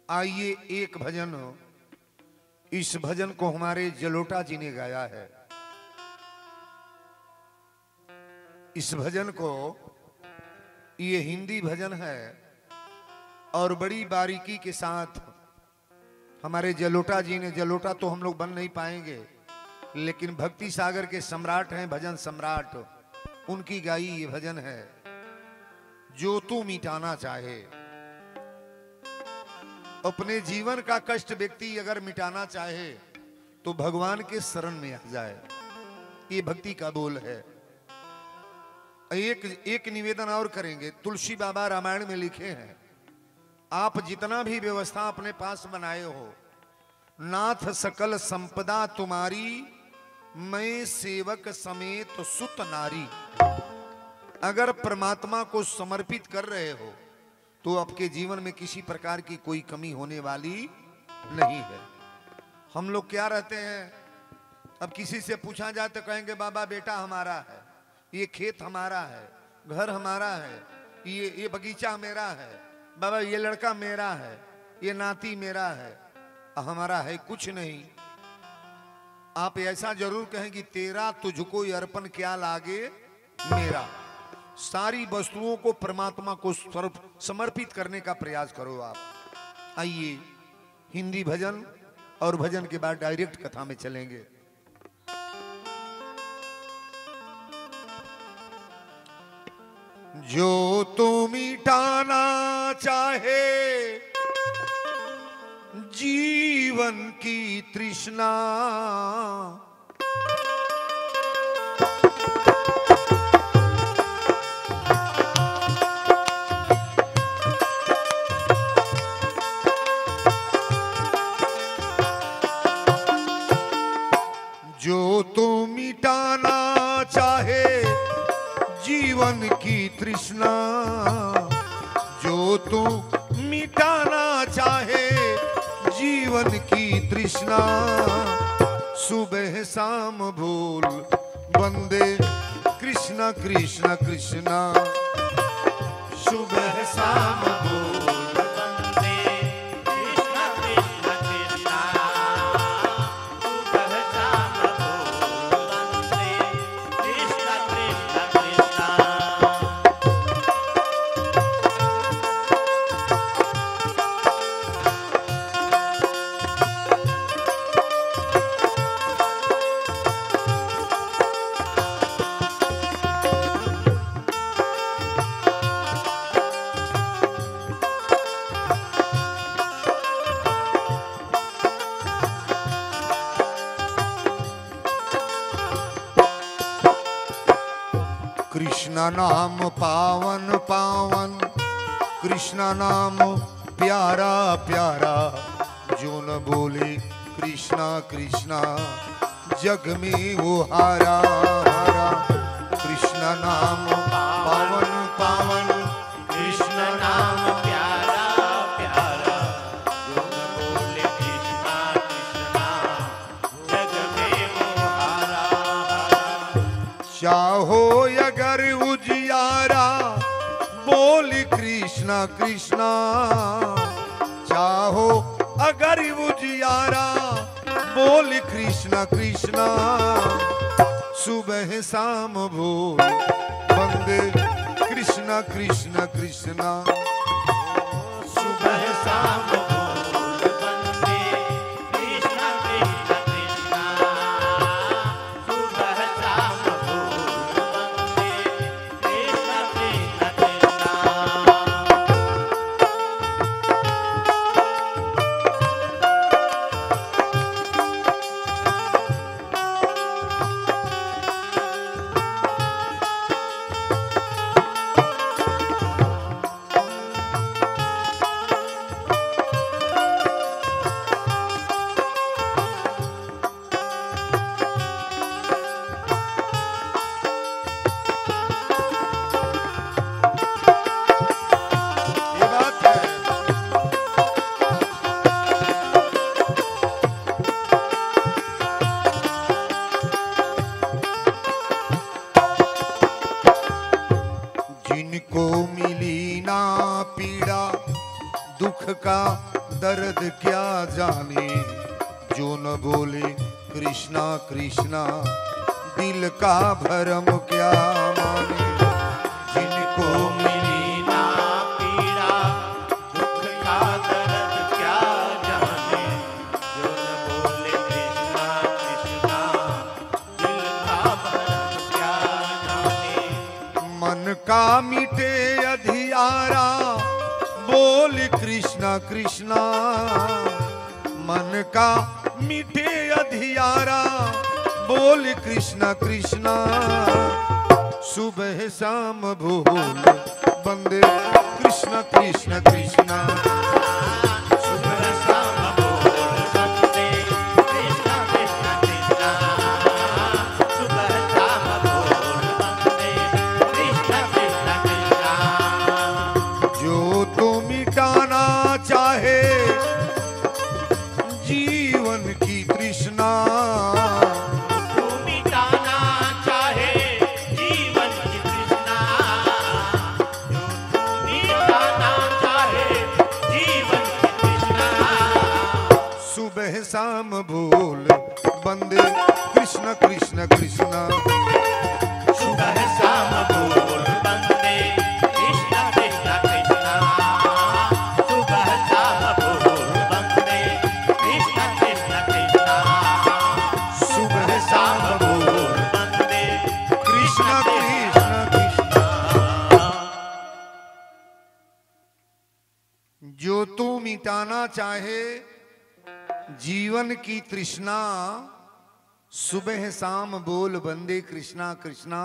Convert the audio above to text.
आइए एक भजन, इस भजन को हमारे जलोटा जी ने गाया है। इस भजन को, ये हिंदी भजन है और बड़ी बारीकी के साथ हमारे जलोटा जी ने, जलोटा तो हम लोग बन नहीं पाएंगे लेकिन भक्ति सागर के सम्राट हैं, भजन सम्राट, उनकी गाई ये भजन है। जो तू मिटाना चाहे, अपने जीवन का कष्ट व्यक्ति अगर मिटाना चाहे तो भगवान के शरण में आ जाए, ये भक्ति का बोल है। एक निवेदन और करेंगे। तुलसी बाबा रामायण में लिखे हैं, आप जितना भी व्यवस्था अपने पास बनाए हो, नाथ सकल संपदा तुम्हारी, मैं सेवक समेत सुत नारी। अगर परमात्मा को समर्पित कर रहे हो तो आपके जीवन में किसी प्रकार की कोई कमी होने वाली नहीं है। हम लोग क्या रहते हैं, अब किसी से पूछा जाए तो कहेंगे बाबा बेटा हमारा है, ये खेत हमारा है, घर हमारा है, ये बगीचा मेरा है, बाबा ये लड़का मेरा है, ये नाती मेरा है। हमारा है कुछ नहीं। आप ऐसा जरूर कहें कि तेरा तुझको अर्पण क्या लागे मेरा। सारी वस्तुओं को परमात्मा को समर्पित करने का प्रयास करो आप। आइए हिंदी भजन और भजन के बाद डायरेक्ट कथा में चलेंगे। जो तू मिटाना चाहे जीवन की तृष्णा, जो तू मिटाना चाहे जीवन की तृष्णा, जो तू मिटाना चाहे जीवन की तृष्णा, सुबह शाम भूल बंदे कृष्णा कृष्णा कृष्णा। सुबह शाम भूल बंदे कृष्णा कृष्णा कृष्णा, सुबह शाम भूल बंदे कृष्णा कृष्णा कृष्णा। कृष्णा नाम पावन पावन, कृष्णा नाम प्यारा प्यारा, जो न बोले कृष्णा कृष्णा जग में वो हारा हारा। कृष्णा नाम पावन पावन, कृष्ण नाम प्यारा प्यारा, जो न बोले कृष्णा कृष्णा जग में वो हारा हारा। चाहो अगर उजियारा बोल कृष्णा कृष्णा, चाहो अगर उजियारा बोल कृष्णा कृष्णा, सुबह शाम भोर बंदे कृष्णा कृष्णा कृष्णा। सुबह शाम भूल बंदे कृष्णा कृष्णा कृष्णा, सुबह शाम भूल बंदे कृष्णा कृष्णा कृष्णा। दर्द क्या जाने जो न बोले कृष्णा कृष्णा, दिल का भरम क्या माने जिनको मिली ना पीड़ा, दुख का दर्द क्या जाने, जो न बोले कृष्णा कृष्णा, दिल का भरम क्या जाने। मन का मिटे अधियारा, बोल कृष्णा कृष्णा, मन का मिटे अधियारा, बोल कृष्णा कृष्णा, सुबह शाम भूल बंदे कृष्णा कृष्णा कृष्णा, सुबह शाम बोल बंदे कृष्णा कृष्णा कृष्णा, सुबह शाम बोल बंदे कृष्णा कृष्णा कृष्णा। जो तो मिटाना चाहे जीवन की तृष्णा, तू मिटाना चाहे जीवन की तृष्णा, जो तू मिटाना चाहे जीवन की तृष्णा, सुबह शाम भूल बंदे कृष्ण कृष्ण कृष्णा, सुबह शाम बोल बंदे कृष्णा कृष्णा कृष्णा, सुबह शाम बोल बंदे कृष्णा कृष्णा कृष्णा, सुबह शाम भूल बंदे कृष्ण कृष्ण कृष्णा। जो तू मिटाना चाहे जीवन की तृष्णा, सुबह शाम बोल बंदे कृष्णा कृष्णा,